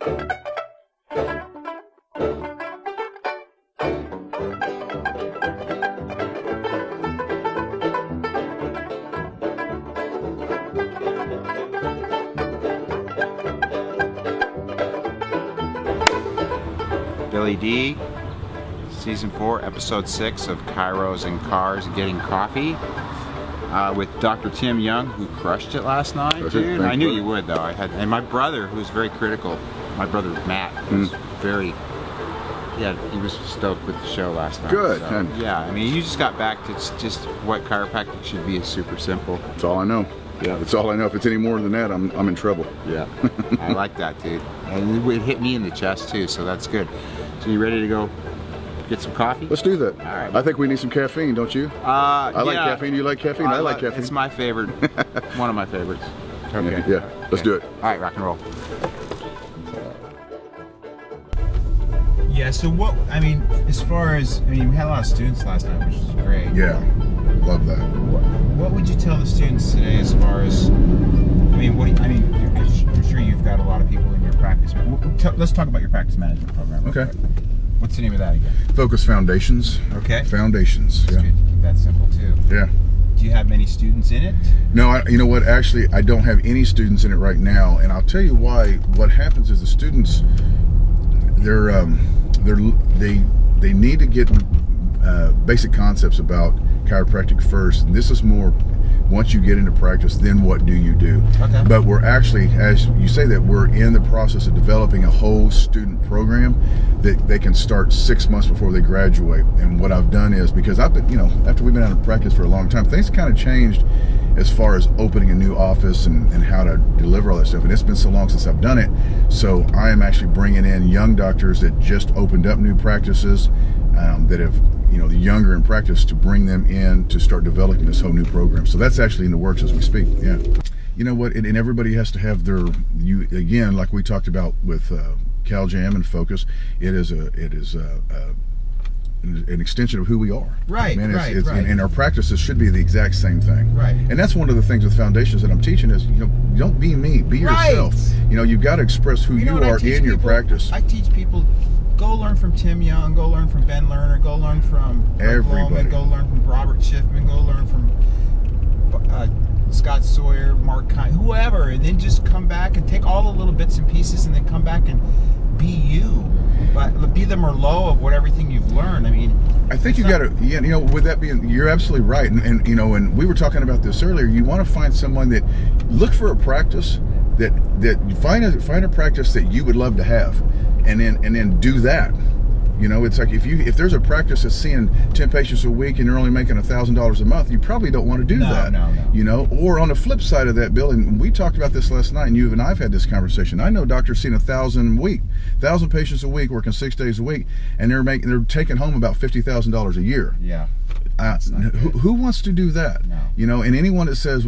Billy D, Season 4, Episode 6 of Chiros and Cars Getting Coffee with Dr. Tim Young, who crushed it last night, dude. I knew you would, though. And my brother, who was very critical, my brother Matt, was he was stoked with the show last night. Good. So, yeah, I mean, you just got back to just what chiropractic should be. Is super simple. That's all I know. Yeah, that's all I know. If it's any more than that, I'm in trouble. Yeah, I like that, dude. And it hit me in the chest too, so that's good. So you ready to go get some coffee? Let's do that. All right. I think we need some caffeine, don't you? I like caffeine. You like caffeine? I like caffeine. It's my favorite. One of my favorites. Okay. Yeah. Let's do it. All right, rock and roll. Yeah. So what? I mean, as far as we had a lot of students last night, which was great. Yeah. Love that. What would you tell the students today as far as? I'm sure you've got a lot of people in your practice. Let's talk about your practice management program. Okay. What's the name of that again? Focus Foundations. Okay. Foundations. That's good. Keep that simple too. Yeah. Do you have many students in it? No, you know what? Actually, I don't have any students in it right now, and I'll tell you why. What happens is the students, they need to get basic concepts about chiropractic first, and this is more. Once you get into practice, then what do you do? Okay. But we're actually, as you say that, we're in the process of developing a whole student program that they can start 6 months before they graduate. And what I've done is, because I've been, after we've been out of practice for a long time, things kind of changed as far as opening a new office and how to deliver all that stuff. And it's been so long since I've done it. So I am actually bringing in young doctors that just opened up new practices that have, the younger in practice, to bring them in to start developing this whole new program. So that's actually in the works as we speak. Yeah. You know what? And everybody has to have again, like we talked about with CalJam and Focus. It is an extension of who we are. Right. Right. And our practices should be the exact same thing. Right. And that's one of the things with foundations that I'm teaching is, don't be me, be yourself. You've got to express who you are in your practice. I teach people. Go learn from Tim Young, go learn from Ben Lerner, go learn from everybody. Go learn from Robert Schiffman, go learn from Scott Sawyer, Mark Kine, whoever, and then just come back and take all the little bits and pieces and then come back and be you. But be the Merlot of everything you've learned. I think you got to, with that being, you're absolutely right. And we were talking about this earlier, you want to find someone that, look for a practice that find a practice that you would love to have. And then do that. It's like if there's a practice that's seeing 10 patients a week and you're only making $1,000 a month, you probably don't want to do that. No. Or on the flip side of that, Bill, and we talked about this last night, and you and I've had this conversation. I know doctors seeing 1,000 a week, 1,000 patients a week, working 6 days a week, and they're taking home about $50,000 a year. Yeah. Who wants to do that? No. And anyone that says,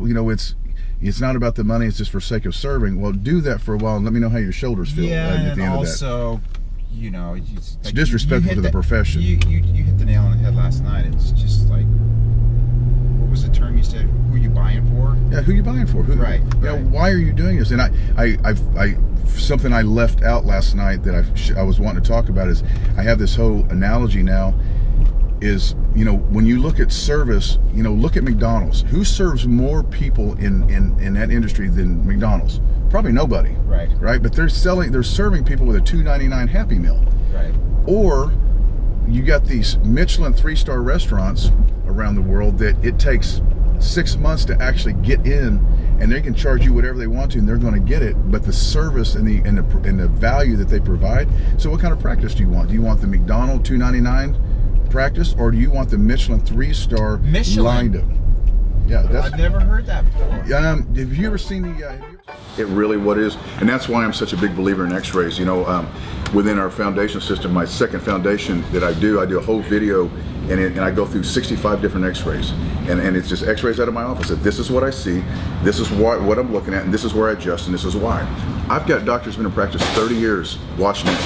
it's not about the money, it's just for sake of serving. Well, do that for a while and let me know how your shoulders feel at the end of that. Also, it's disrespectful to the profession. You hit the nail on the head last night. It's just like, what was the term you said? Who are you buying for? Yeah, who are you buying for? Right. Why are you doing this? And I something I left out last night that I was wanting to talk about is, I have this whole analogy now. Is, when you look at service, look at McDonald's. Who serves more people in that industry than McDonald's? Probably nobody. Right. But they're serving people with a $2.99 Happy Meal. Right. Or you got these Michelin 3-star restaurants around the world that it takes 6 months to actually get in, and they can charge you whatever they want to, and they're going to get it. But the service and the value that they provide. So what kind of practice do you want? Do you want the McDonald's $2.99 practice, or do you want the Michelin 3-star lined up? Yeah, I've never heard that before. Have you ever seen it really what is, and that's why I'm such a big believer in x-rays. Within our foundation system, my second foundation that I do a whole video and I go through 65 different x-rays, and it's just x-rays out of my office that this is what I see, this is what I'm looking at, and this is where I adjust, and this is why. I've got doctors who've been in practice 30 years watching it,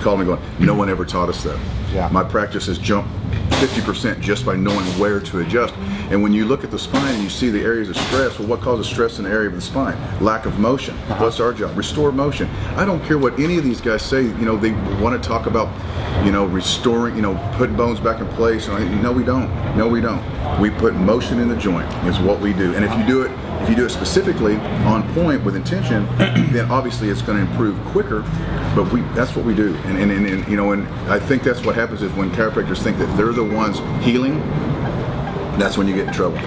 calling me going, no one ever taught us that. Yeah. My practice has jumped 50% just by knowing where to adjust. And when you look at the spine and you see the areas of stress, well, what causes stress in the area of the spine? Lack of motion. What's our job? Restore motion. I don't care what any of these guys say, they want to talk about, restoring, putting bones back in place. No, we don't. No, we don't. We put motion in the joint is what we do. And if you do it specifically on point with intention, then obviously it's going to improve quicker. But that's what we do. And I think that's what happens is when chiropractors think that they're the ones healing, that's when you get in trouble.